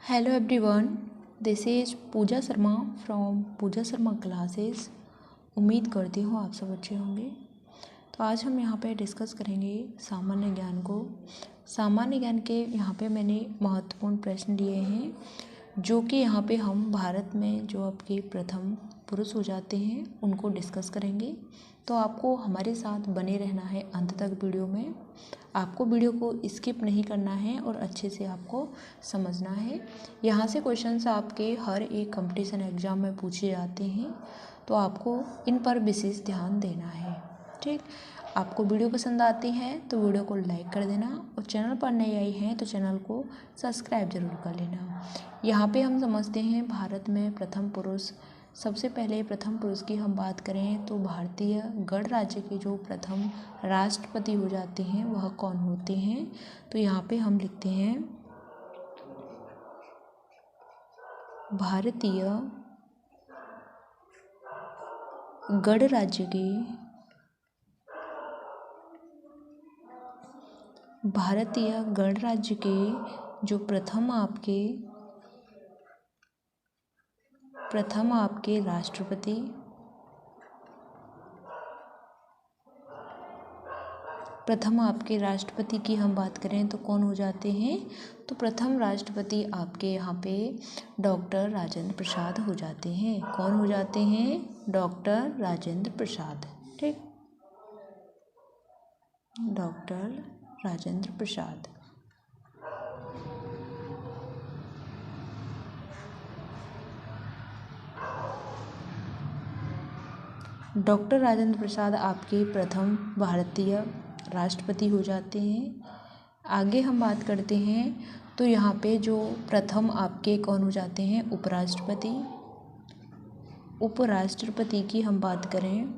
Hello everyone, this is Pooja Sharma from Pooja Sharma classes. उम्मीद करती हूँ आप सब अच्छे होंगे। तो आज हम यहाँ पे डिस्कस करेंगे सामान्य ज्ञान को। सामान्य ज्ञान के यहाँ पे मैंने महत्वपूर्ण प्रश्न लिए हैं, जो कि यहाँ पे हम भारत में जो आपके प्रथम पुरुष हो जाते हैं उनको डिस्कस करेंगे। तो आपको हमारे साथ बने रहना है अंत तक वीडियो में। आपको वीडियो को स्किप नहीं करना है और अच्छे से आपको समझना है। यहाँ से क्वेश्चंस आपके हर एक कंपटीशन एग्ज़ाम में पूछे जाते हैं, तो आपको इन पर विशेष ध्यान देना है। ठीक, आपको वीडियो पसंद आती है तो वीडियो को लाइक कर देना, और चैनल पर नए आई हैं तो चैनल को सब्सक्राइब जरूर कर लेना। यहाँ पे हम समझते हैं भारत में प्रथम पुरुष। सबसे पहले प्रथम पुरुष की हम बात करें तो भारतीय गणराज्य के जो प्रथम राष्ट्रपति हो जाते हैं वह कौन होते हैं। तो यहाँ पे हम लिखते हैं भारतीय गणराज्य के जो प्रथम आपके राष्ट्रपति की हम बात करें तो कौन हो जाते हैं। तो प्रथम राष्ट्रपति आपके यहाँ पे डॉक्टर राजेंद्र प्रसाद हो जाते हैं। कौन हो जाते हैं? डॉक्टर राजेंद्र प्रसाद। ठीक, डॉक्टर राजेंद्र प्रसाद। डॉक्टर राजेंद्र प्रसाद आपके प्रथम भारतीय राष्ट्रपति हो जाते हैं। आगे हम बात करते हैं तो यहाँ पे जो प्रथम आपके कौन हो जाते हैं? उपराष्ट्रपति। उपराष्ट्रपति की हम बात करें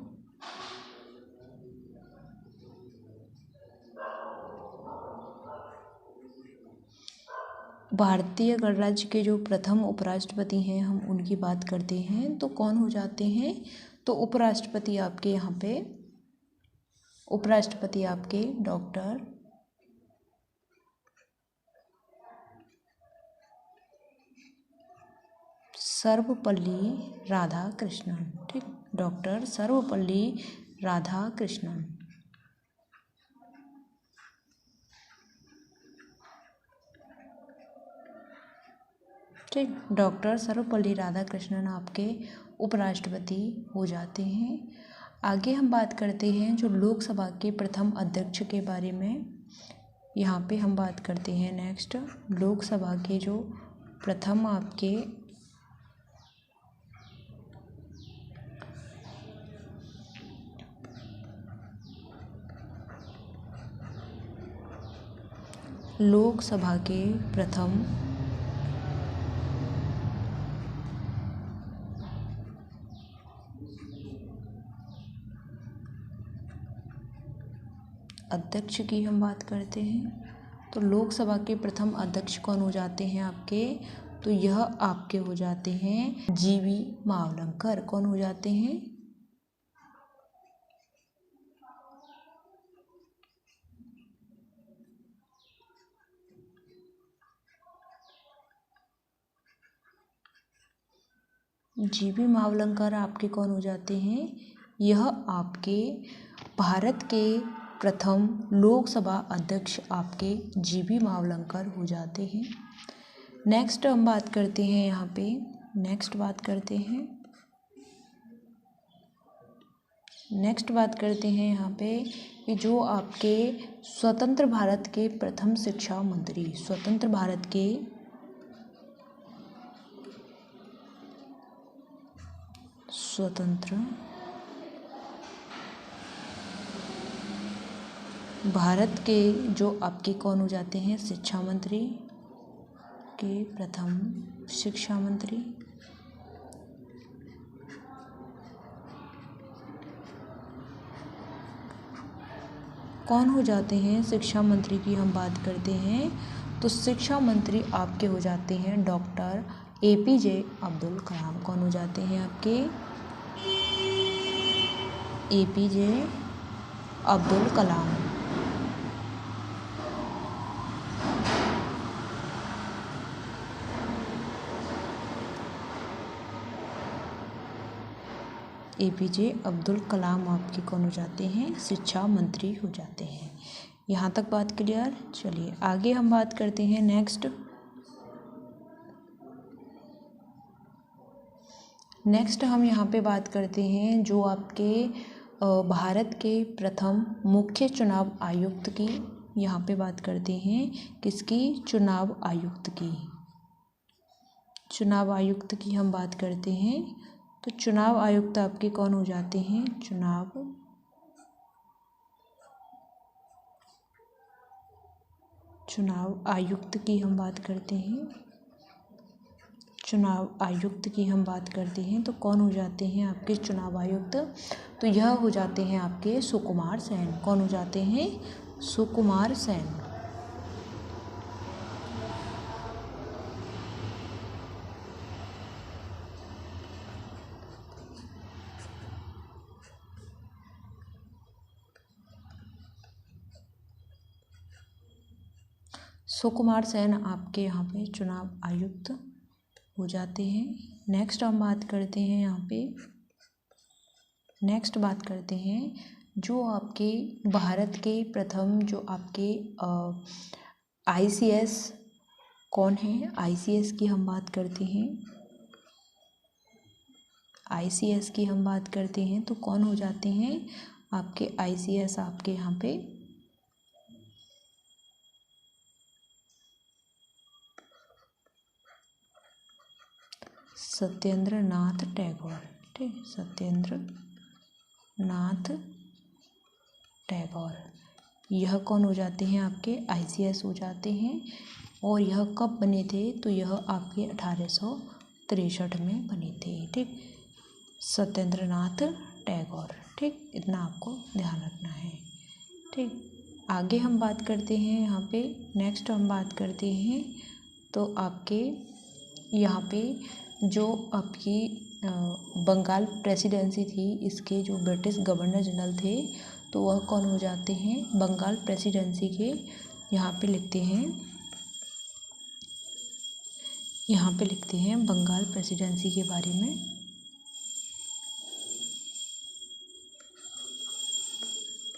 भारतीय गणराज्य के जो प्रथम उपराष्ट्रपति हैं हम उनकी बात करते हैं तो कौन हो जाते हैं? तो उपराष्ट्रपति आपके यहाँ पे डॉक्टर सर्वपल्ली राधाकृष्णन। ठीक, डॉक्टर सर्वपल्ली राधाकृष्णन। ठीक, डॉक्टर सर्वपल्ली राधाकृष्णन आपके उपराष्ट्रपति हो जाते हैं। आगे हम बात करते हैं जो लोकसभा के प्रथम अध्यक्ष के बारे में। यहाँ पे हम बात करते हैं नेक्स्ट लोकसभा के जो प्रथम आपके लोकसभा के प्रथम अध्यक्ष की हम बात करते हैं तो लोकसभा के प्रथम अध्यक्ष कौन हो जाते हैं आपके? तो यह आपके हो जाते हैं जीवी मावलंकर। कौन हो जाते हैं? जीवी मावलंकर आपके कौन हो जाते हैं? यह आपके भारत के प्रथम लोकसभा अध्यक्ष आपके जीवी मावलंकर हो जाते हैं। नेक्स्ट हम बात करते हैं यहाँ पे नेक्स्ट बात करते हैं यहाँ पे कि जो आपके स्वतंत्र भारत के प्रथम शिक्षा मंत्री, स्वतंत्र भारत के जो आपके कौन हो जाते हैं? शिक्षा मंत्री के प्रथम शिक्षा मंत्री। कौन हो जाते हैं? शिक्षा मंत्री की हम बात करते हैं तो शिक्षा मंत्री आपके हो जाते हैं डॉक्टर APJ अब्दुल कलाम। कौन हो जाते हैं आपके? APJ अब्दुल कलाम। APJ अब्दुल कलाम आपके कौन हो जाते हैं, शिक्षा मंत्री हो जाते हैं। यहाँ तक बात क्लियर। चलिए आगे हम बात करते हैं नेक्स्ट हम यहाँ पे बात करते हैं जो आपके भारत के प्रथम मुख्य चुनाव आयुक्त की, यहाँ पे बात करते हैं किसकी, चुनाव आयुक्त की। चुनाव आयुक्त की हम बात करते हैं तो चुनाव आयुक्त आपके कौन हो जाते हैं, चुनाव आयुक्त की हम बात करते हैं। चुनाव आयुक्त की हम बात करते हैं तो कौन हो जाते हैं आपके चुनाव आयुक्त, तो यह हो जाते हैं आपके सुकुमार सेन। कौन हो जाते हैं, सुकुमार सेन। सुकुमार सेन आपके यहाँ पे चुनाव आयुक्त हो जाते हैं। नेक्स्ट हम बात करते हैं नेक्स्ट बात करते हैं जो आपके भारत के प्रथम जो आपके ICS कौन है, ICS की हम बात करते हैं। ICS की हम बात करते हैं तो कौन हो जाते हैं आपके ICS आपके यहाँ पे सत्येंद्र नाथ टैगोर। ठीक, सत्येंद्र नाथ टैगोर, यह कौन हो जाते हैं आपके ICS हो जाते हैं। और यह कब बने थे, तो यह आपके 1863 में बने थे। ठीक, सत्येंद्र नाथ टैगोर। ठीक, इतना आपको ध्यान रखना है। ठीक, आगे हम बात करते हैं यहाँ पे नेक्स्ट हम बात करते हैं तो आपके यहाँ पे जो आपकी बंगाल प्रेसिडेंसी थी, इसके जो ब्रिटिश गवर्नर जनरल थे तो वह कौन हो जाते हैं, बंगाल प्रेसिडेंसी के। यहाँ पे लिखते हैं बंगाल प्रेसिडेंसी के बारे में।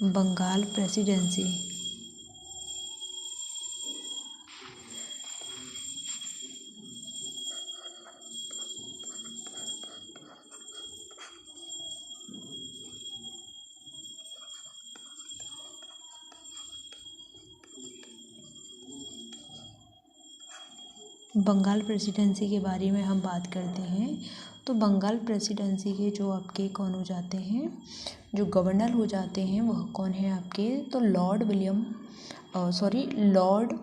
बंगाल प्रेसिडेंसी बंगाल प्रेसिडेंसी के बारे में हम बात करते हैं तो बंगाल प्रेसिडेंसी के जो आपके कौन हो जाते हैं, जो गवर्नर हो जाते हैं वह कौन है आपके, तो लॉर्ड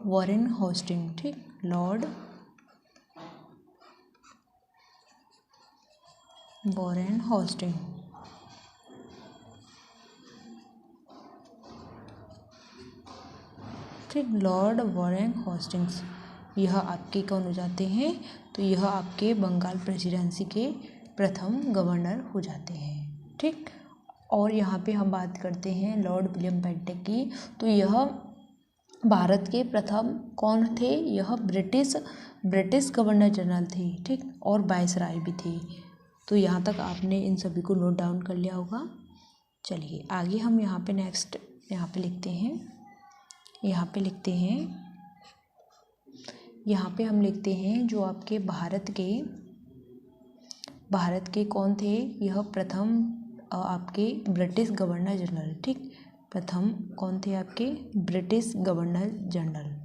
वॉरेन होस्टिंग। ठीक, लॉर्ड वॉरेन होस्टिंग। ठीक, लॉर्ड वॉरेन होस्टिंग्स, यह आपके कौन हो जाते हैं, तो यह आपके बंगाल प्रेसिडेंसी के प्रथम गवर्नर हो जाते हैं। ठीक, और यहाँ पे हम बात करते हैं लॉर्ड विलियम बेंटिक की, तो यह भारत के प्रथम कौन थे, यह ब्रिटिश गवर्नर जनरल थे। ठीक, और वायसराय भी थे। तो यहाँ तक आपने इन सभी को नोट डाउन कर लिया होगा। चलिए आगे हम यहाँ पे नेक्स्ट यहाँ पे हम लिखते हैं जो आपके भारत के कौन थे, यह प्रथम आपके ब्रिटिश गवर्नर जनरल। ठीक, प्रथम कौन थे आपके ब्रिटिश गवर्नर जनरल।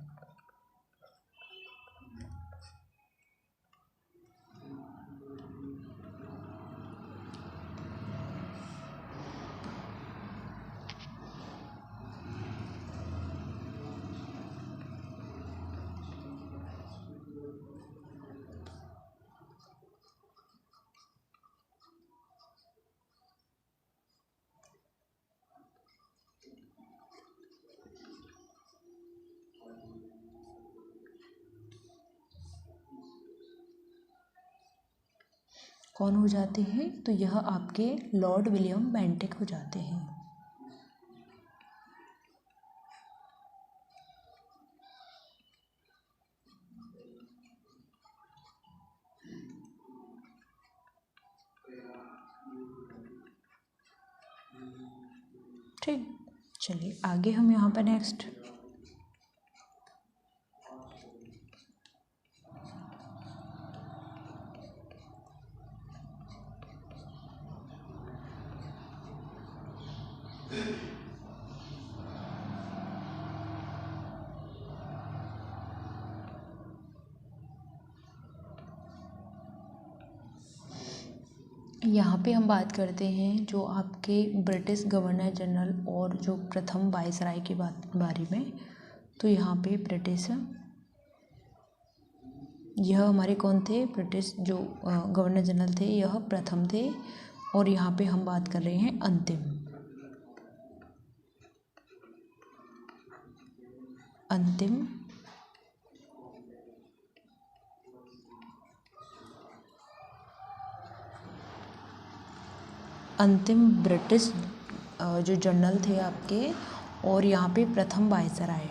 कौन हो जाते हैं, तो यह आपके लॉर्ड विलियम बेंटिक हो जाते हैं। चलिए आगे हम यहाँ पर नेक्स्ट यहाँ पे हम बात करते हैं जो आपके ब्रिटिश गवर्नर जनरल और जो प्रथम वायसराय के बारे में। तो यहाँ पे ब्रिटिश, यह हमारे कौन थे, ब्रिटिश जो गवर्नर जनरल थे यह प्रथम थे। और यहाँ पे हम बात कर रहे हैं अंतिम ब्रिटिश जो जनरल थे आपके। और यहाँ पे प्रथम वायसराय,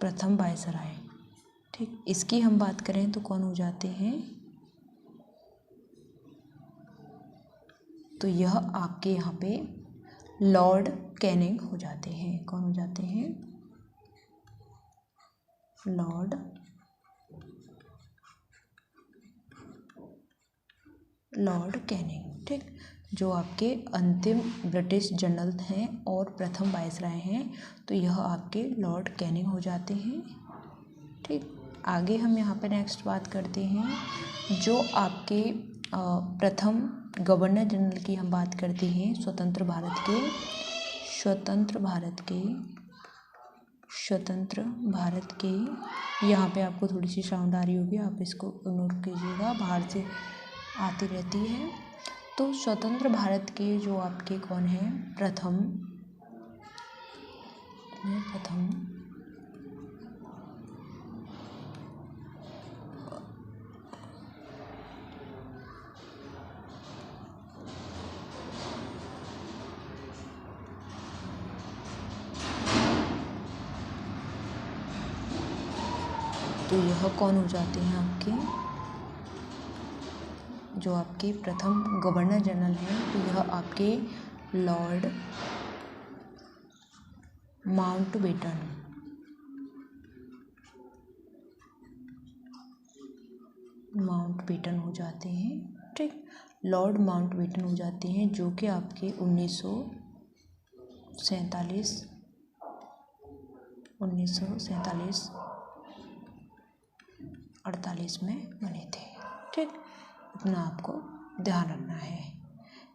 प्रथम वायसराय, ठीक। इसकी हम बात करें तो कौन हो जाते हैं, तो यह आपके यहाँ पे लॉर्ड कैनिंग हो जाते हैं। कौन हो जाते हैं, लॉर्ड कैनिंग, ठीक। जो आपके अंतिम ब्रिटिश जनरल हैं और प्रथम वायसराय हैं, तो यह आपके लॉर्ड कैनिंग हो जाते हैं, ठीक। आगे हम यहाँ पे नेक्स्ट बात करते हैं जो आपके प्रथम गवर्नर जनरल की हम बात करते हैं स्वतंत्र भारत के। यहाँ पे आपको थोड़ी सी साउंड आ रही होगी, आप इसको इग्नोर कीजिएगा, बाहर से आती रहती है। तो स्वतंत्र भारत के जो आपके कौन हैं, प्रथम तो यह कौन हो जाते हैं आपके, जो आपके प्रथम गवर्नर जनरल हैं, तो यह आपके लॉर्ड माउंटबेटन हो जाते हैं, ठीक। लॉर्ड माउंटबेटन हो जाते हैं, जो कि आपके 1947-48 में बने थे, ठीक। इतना आपको ध्यान रखना है।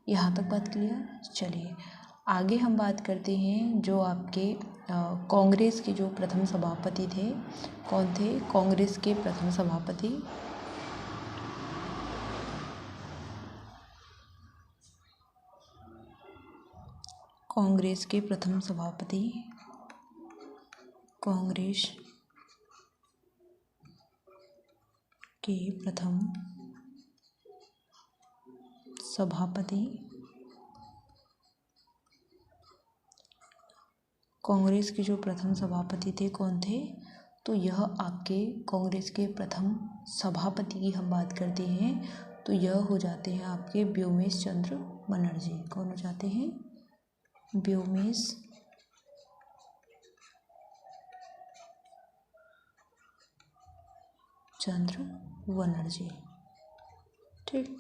यहाँ तक बात क्लियर। चलिए आगे हम बात करते हैं जो आपके कांग्रेस के जो प्रथम सभापति थे, कौन थे, कांग्रेस के प्रथम सभापति, कांग्रेस के प्रथम सभापति, कांग्रेस के जो प्रथम सभापति थे कौन थे, तो यह आपके कांग्रेस के प्रथम सभापति की हम बात करते हैं, तो यह हो जाते हैं आपके व्योमेश चंद्र बनर्जी। कौन हो जाते हैं, व्योमेश चंद्र बनर्जी, ठीक।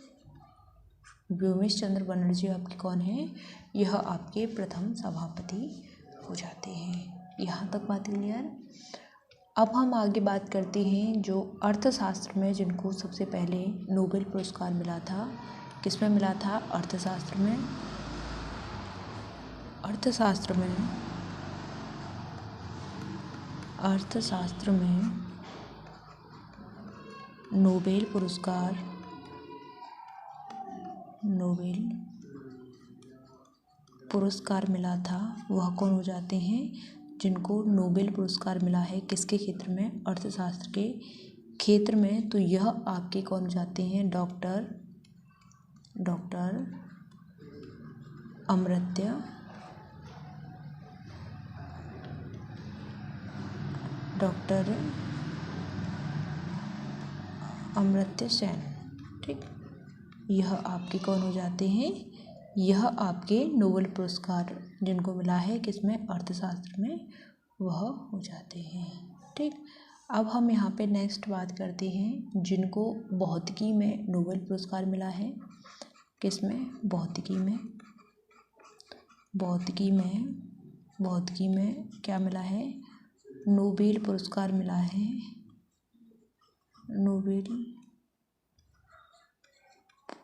व्योमेश चंद्र बनर्जी आपके कौन है, यह आपके प्रथम सभापति हो जाते हैं। यहाँ तक बात क्लियर। अब हम आगे बात करते हैं जो अर्थशास्त्र में जिनको सबसे पहले नोबेल पुरस्कार मिला था, किसमें मिला था, अर्थशास्त्र में नोबेल पुरस्कार मिला था। वह कौन हो जाते हैं, जिनको नोबेल पुरस्कार मिला है किसके क्षेत्र में, अर्थशास्त्र के क्षेत्र में, तो यह आपके कौन हो जाते हैं, डॉक्टर अमर्त्य सेन। ठीक, यह आपके कौन हो जाते हैं, यह आपके नोबेल पुरस्कार जिनको मिला है किसमें, अर्थशास्त्र में, वह हो जाते हैं। ठीक, अब हम यहाँ पे नेक्स्ट बात करते हैं जिनको भौतिकी में नोबेल पुरस्कार मिला है, किसमें, भौतिकी में। भौतिकी में क्या मिला है, नोबेल पुरस्कार मिला है, नोबेल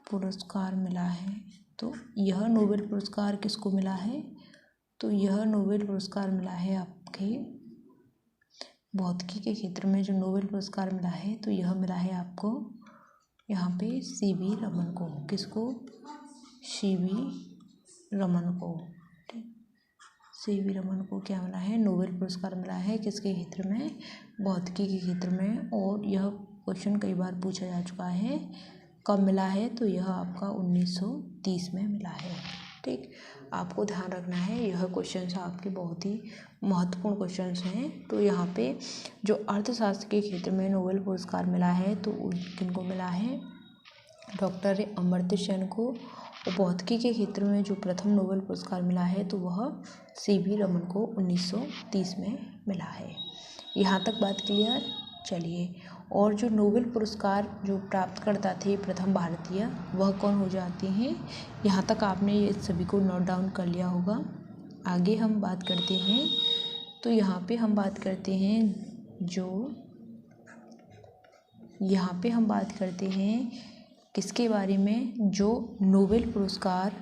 पुरस्कार मिला है। तो यह नोबेल पुरस्कार किसको मिला है, तो यह नोबेल पुरस्कार मिला है आपके भौतिकी के क्षेत्र में जो नोबेल पुरस्कार मिला है, तो यह मिला है आपको यहाँ पे सीवी रमन को। किसको, सीवी रमन को। ठीक, सीवी रमन को क्या मिला है, नोबेल पुरस्कार मिला है किसके क्षेत्र में, भौतिकी के क्षेत्र में। और यह क्वेश्चन कई बार पूछा जा चुका है, कब मिला है, तो यह आपका 1930 में मिला है। ठीक, आपको ध्यान रखना है, यह क्वेश्चंस आपके बहुत ही महत्वपूर्ण क्वेश्चंस हैं। तो यहाँ पे जो अर्थशास्त्र के क्षेत्र में नोबेल पुरस्कार मिला है, तो किनको मिला है, डॉक्टर अमर्त्य सेन को। और भौतिकी के क्षेत्र में जो प्रथम नोबेल पुरस्कार मिला है, तो वह सीवी रमन को 1930 में मिला है। यहाँ तक बात क्लियर। चलिए, और जो नोबेल पुरस्कार जो प्राप्तकर्ता थे प्रथम भारतीय, वह कौन हो जाते हैं, यहाँ तक आपने ये सभी को नोट डाउन कर लिया होगा। आगे हम बात करते हैं, तो यहाँ पे हम बात करते हैं यहाँ पे हम बात करते हैं किसके बारे में, जो नोबेल पुरस्कार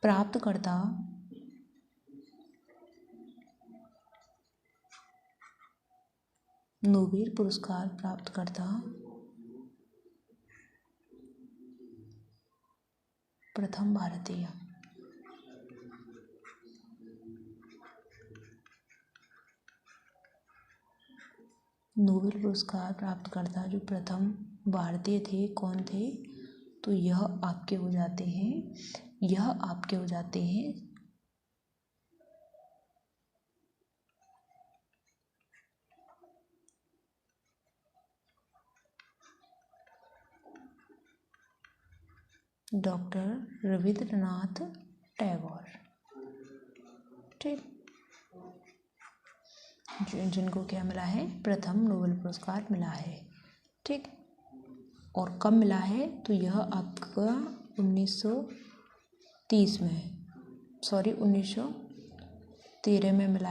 प्राप्तकर्ता प्रथम भारतीय। नोबेल पुरस्कार प्राप्तकर्ता जो प्रथम भारतीय थे, कौन थे, तो यह आपके हो जाते हैं डॉक्टर रविंद्रनाथ टैगोर। ठीक, जिनको क्या मिला है, प्रथम नोबेल पुरस्कार मिला है। ठीक, और कब मिला है, तो यह आपका 1913 में मिला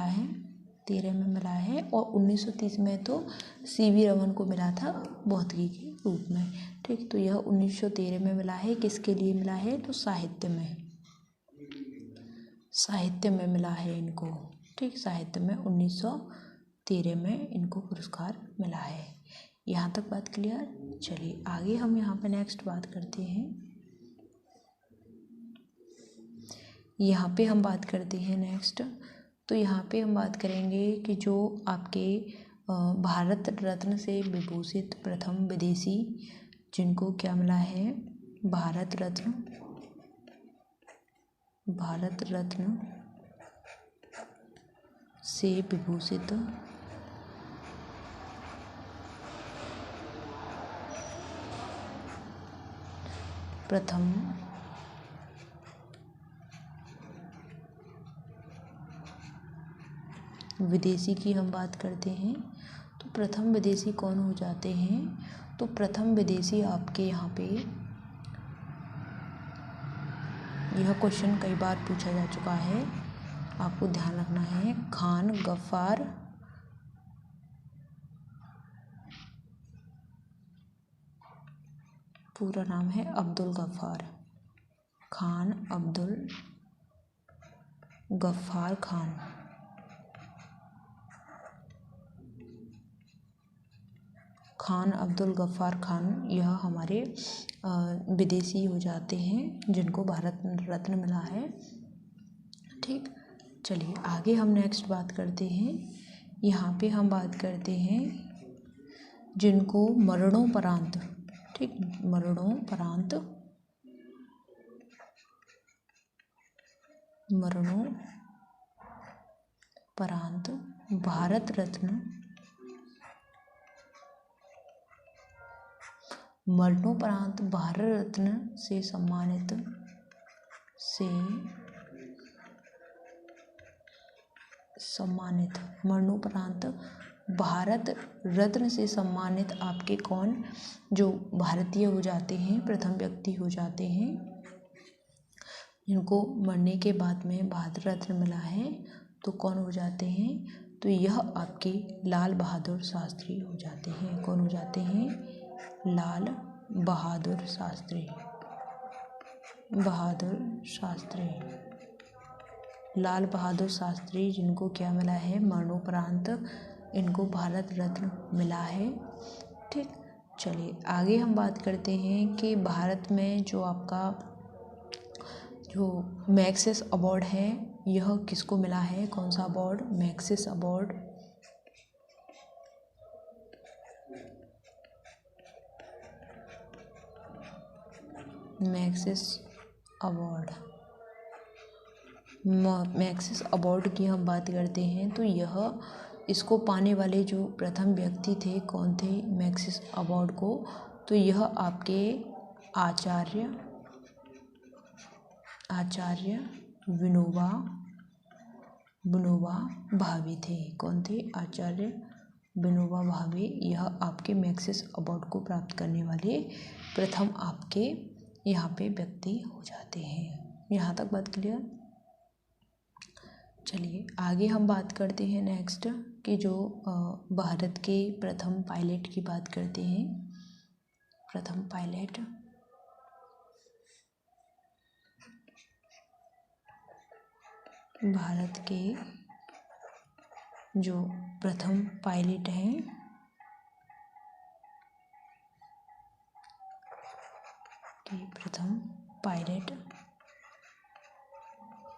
है। और 1930 में तो सीवी रमन को मिला था भौतिकी के रूप में। ठीक, तो यह 1913 में मिला है, किसके लिए मिला है, तो साहित्य में मिला है इनको। ठीक, साहित्य में 1913 में इनको पुरस्कार मिला है। यहाँ तक बात क्लियर। चलिए आगे हम यहाँ पे नेक्स्ट बात करते हैं। यहाँ पे हम बात करते हैं नेक्स्ट, तो यहाँ पे हम बात करेंगे कि जो आपके भारत रत्न से विभूषित प्रथम विदेशी, जिनको क्या मिला है, भारत रत्न से विभूषित प्रथम विदेशी की हम बात करते हैं। तो प्रथम विदेशी कौन हो जाते हैं, तो प्रथम विदेशी आपके यहाँ पे, यह क्वेश्चन कई बार पूछा जा चुका है, आपको ध्यान रखना है। खान गफ्फार पूरा नाम है अब्दुल गफ्फार खान, अब्दुल गफ्फार खान। खान अब्दुल गफ्फार खान, यह हमारे विदेशी हो जाते हैं जिनको भारत रत्न मिला है। ठीक, चलिए आगे हम नेक्स्ट बात करते हैं। यहाँ पे हम बात करते हैं जिनको मरणोपरांत, ठीक, मरणोपरांत मरणोपरांत भारत रत्न मरणोपरांत भारत रत्न से सम्मानित मरणोपरांत भारत रत्न से सम्मानित आपके कौन जो भारतीय हो जाते हैं, प्रथम व्यक्ति हो जाते हैं जिनको मरने के बाद में भारत रत्न मिला है, तो कौन हो जाते हैं? तो यह आपके लाल बहादुर शास्त्री हो जाते हैं। कौन हो जाते हैं? लाल बहादुर शास्त्री। लाल बहादुर शास्त्री जिनको क्या मिला है? मरणोपरांत इनको भारत रत्न मिला है। ठीक, चलिए आगे हम बात करते हैं कि भारत में जो आपका जो मैग्सेस अवार्ड है यह किसको मिला है? कौन सा award? Magsaysay award. Magsaysay award की हम बात करते हैं तो यह इसको पाने वाले जो प्रथम व्यक्ति थे कौन थे मैग्सेस अवार्ड को? तो यह आपके आचार्य विनोबा भावे थे। कौन थे? आचार्य विनोबा भावे। यह आपके मैग्सेस अवार्ड को प्राप्त करने वाले प्रथम आपके यहाँ पे व्यक्ति हो जाते हैं। यहाँ तक बात क्लियर? चलिए आगे हम बात करते हैं नेक्स्ट कि जो भारत के प्रथम पायलट की बात करते हैं। प्रथम पायलट भारत के जो प्रथम पायलट हैं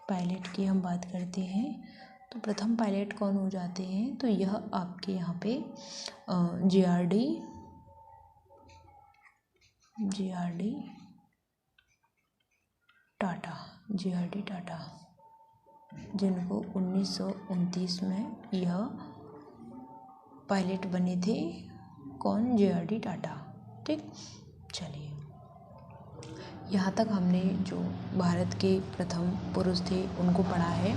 पायलट की हम बात करते हैं तो प्रथम पायलट कौन हो जाते हैं? तो यह आपके यहाँ पे JRD टाटा जिनको 1929 में यह पायलट बने थे। कौन? JRD टाटा। ठीक, चलिए यहाँ तक हमने जो भारत के प्रथम पुरुष थे उनको पढ़ा है,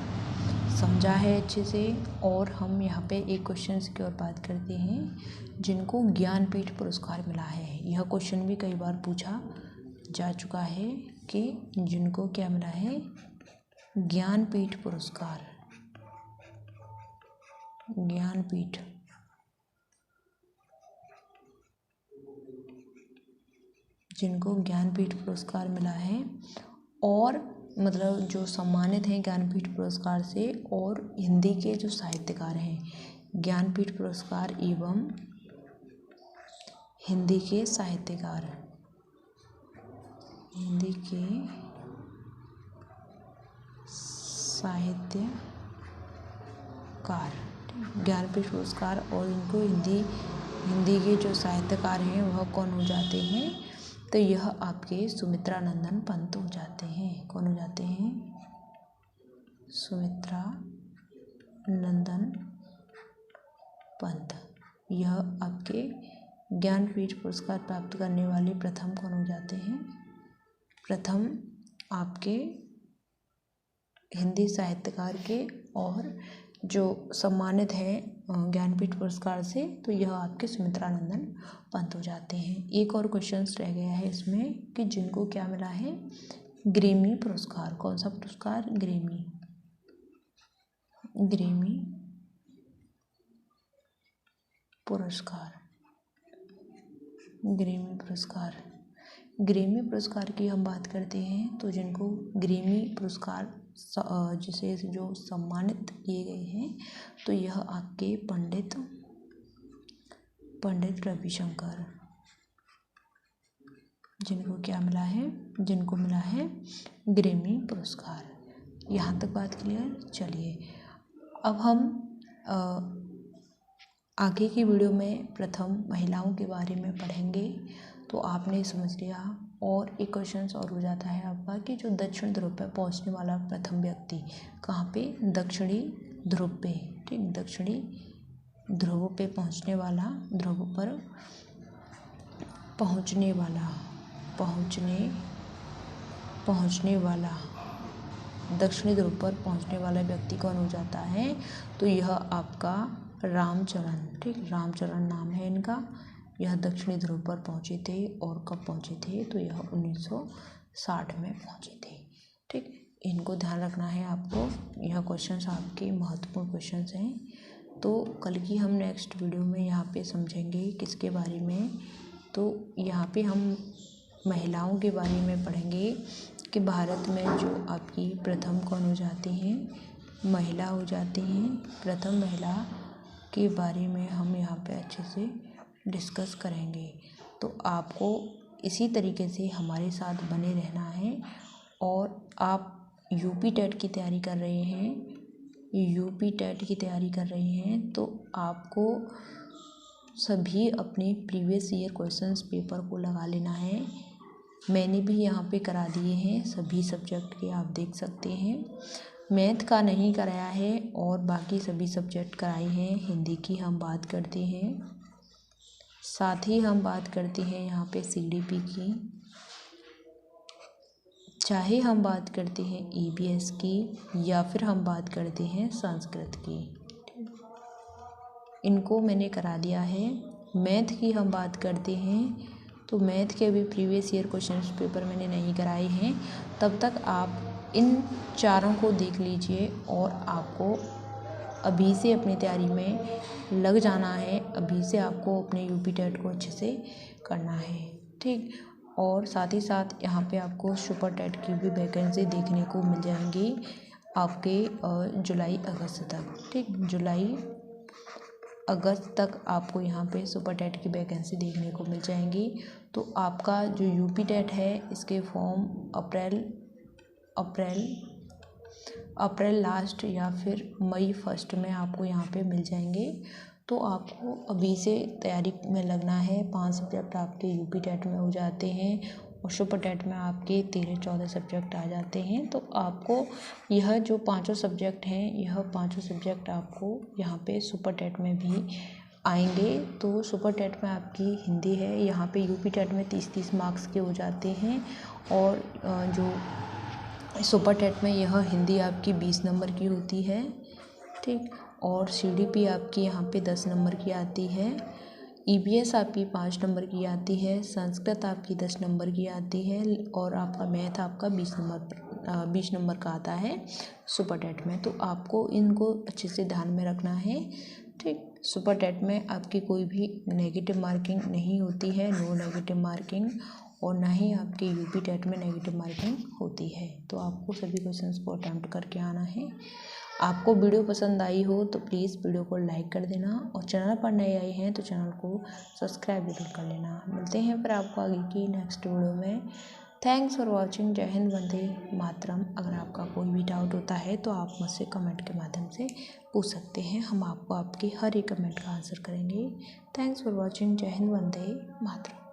समझा है अच्छे से। और हम यहाँ पे एक क्वेश्चन की और बात करते हैं जिनको ज्ञानपीठ पुरस्कार मिला है। यह क्वेश्चन भी कई बार पूछा जा चुका है कि जिनको क्या मिला है? ज्ञानपीठ पुरस्कार। जिनको ज्ञानपीठ पुरस्कार मिला है और मतलब जो सम्मानित हैं ज्ञानपीठ पुरस्कार से, और हिंदी के जो साहित्यकार हैं ज्ञानपीठ पुरस्कार एवं हिंदी के साहित्यकार ज्ञानपीठ पुरस्कार और इनको हिंदी के जो साहित्यकार हैं वह कौन हो जाते हैं? तो यह आपके सुमित्रा नंदन पंत हो जाते हैं। कौन हो जाते हैं? सुमित्रा नंदन पंत। यह आपके ज्ञानपीठ पुरस्कार प्राप्त करने वाले प्रथम कौन हो जाते हैं? प्रथम आपके हिंदी साहित्यकार के और जो सम्मानित हैं ज्ञानपीठ पुरस्कार से, तो यह आपके सुमित्रा नंदन पंत हो जाते हैं। एक और क्वेश्चन रह गया है इसमें कि जिनको क्या मिला है? ग्रैमी पुरस्कार। कौन सा पुरस्कार? ग्रैमी पुरस्कार की हम बात करते हैं तो जिनको ग्रैमी पुरस्कार जिसे जो सम्मानित किए गए हैं तो यह आपके पंडित रविशंकर, जिनको क्या मिला है? जिनको मिला है ग्रैमी पुरस्कार। यहाँ तक बात क्लियर? चलिए अब हम आगे की वीडियो में प्रथम महिलाओं के बारे में पढ़ेंगे। तो आपने समझ लिया और एक क्वेश्चन और हो जाता है आपका कि जो दक्षिण ध्रुव पर पहुंचने वाला प्रथम व्यक्ति कहाँ पे, दक्षिणी ध्रुव पे, ठीक, दक्षिणी ध्रुव पे पहुंचने वाला, ध्रुव पर पहुंचने वाला दक्षिणी ध्रुव पर पहुंचने वाला व्यक्ति कौन हो जाता है, तो यह आपका रामचरण, ठीक, रामचरण नाम है इनका। यह दक्षिणी ध्रुव पर पहुंचे थे और कब पहुंचे थे, तो यह 1960 में पहुंचे थे, ठीक। इनको ध्यान रखना है आपको, यह क्वेश्चंस आपके महत्वपूर्ण क्वेश्चंस हैं। तो कल की हम नेक्स्ट वीडियो में यहाँ पे समझेंगे किसके बारे में, तो यहाँ पे हम महिलाओं के बारे में पढ़ेंगे कि भारत में जो आपकी प्रथम कौन हो जाती हैं, महिला हो जाती हैं, प्रथम महिला के बारे में हम यहाँ पे अच्छे से डिस्कस करेंगे। तो आपको इसी तरीके से हमारे साथ बने रहना है। और आप यूपी टेट की तैयारी कर रहे हैं, तो आपको सभी अपने प्रीवियस ईयर क्वेश्चंस पेपर को लगा लेना है। मैंने भी यहाँ पे करा दिए हैं सभी सब्जेक्ट के, आप देख सकते हैं। मैथ का नहीं कराया है और बाकी सभी सब्जेक्ट कराए हैं। हिंदी की हम बात करते हैं, साथ ही हम बात करते हैं यहाँ पे CDP की, चाहे हम बात करते हैं EVS की या फिर हम बात करते हैं संस्कृत की, इनको मैंने करा दिया है। मैथ की हम बात करते हैं तो मैथ के भी प्रीवियस ईयर क्वेश्चन पेपर मैंने नहीं कराए हैं। तब तक आप इन चारों को देख लीजिए और आपको अभी से अपनी तैयारी में लग जाना है। अभी से आपको अपने यूपी टेट को अच्छे से करना है, ठीक। और साथ ही साथ यहाँ पे आपको सुपर टेट की भी वैकेंसी देखने को मिल जाएंगी आपके जुलाई अगस्त तक, ठीक। जुलाई अगस्त तक आपको यहाँ पे सुपर टेट की वैकेंसी देखने को मिल जाएंगी। तो आपका जो यूपी टेट है इसके फॉर्म अप्रैल लास्ट या फिर मई फर्स्ट में आपको यहाँ पे मिल जाएंगे। तो आपको अभी से तैयारी में लगना है। 5 सब्जेक्ट आपके यूपी टेट में हो जाते हैं और सुपर टेट में आपके 13-14 सब्जेक्ट आ जाते हैं। तो आपको यह जो 5 सब्जेक्ट हैं, यह 5 सब्जेक्ट आपको यहाँ पे सुपर टेट में भी आएंगे। तो सुपर टेट में आपकी हिंदी है, यहाँ पे यूपी टेट में 30-30 मार्क्स के हो जाते हैं और जो सुपर टेट में यह हिंदी आपकी 20 नंबर की होती है, ठीक। और CDP आपकी यहाँ पे 10 नंबर की आती है। EVS आपकी 5 नंबर की आती है, संस्कृत आपकी 10 नंबर की आती है और आपका मैथ आपका 20 नंबर का आता है सुपर टेट में। तो आपको इनको अच्छे से ध्यान में रखना है, ठीक। सुपर टेट में आपकी कोई भी नेगेटिव मार्किंग नहीं होती है, नो नेगेटिव मार्किंग, और ना ही आपके यूपी टेट में नेगेटिव मार्किंग होती है। तो आपको सभी क्वेश्चंस को अटेम्प्ट करके आना है। आपको वीडियो पसंद आई हो तो प्लीज़ वीडियो को लाइक कर देना और चैनल पर नए आए हैं तो चैनल को सब्सक्राइब जरूर कर लेना। मिलते हैं फिर आपको आगे की नेक्स्ट वीडियो में। Thanks for watching. जय हिंद, वंदे मातरम। अगर आपका कोई भी डाउट होता है तो आप मुझसे कमेंट के माध्यम से पूछ सकते हैं, हम आपको आपके हर एक कमेंट का आंसर करेंगे। Thanks for watching. जय हिंद, वंदे मातरम।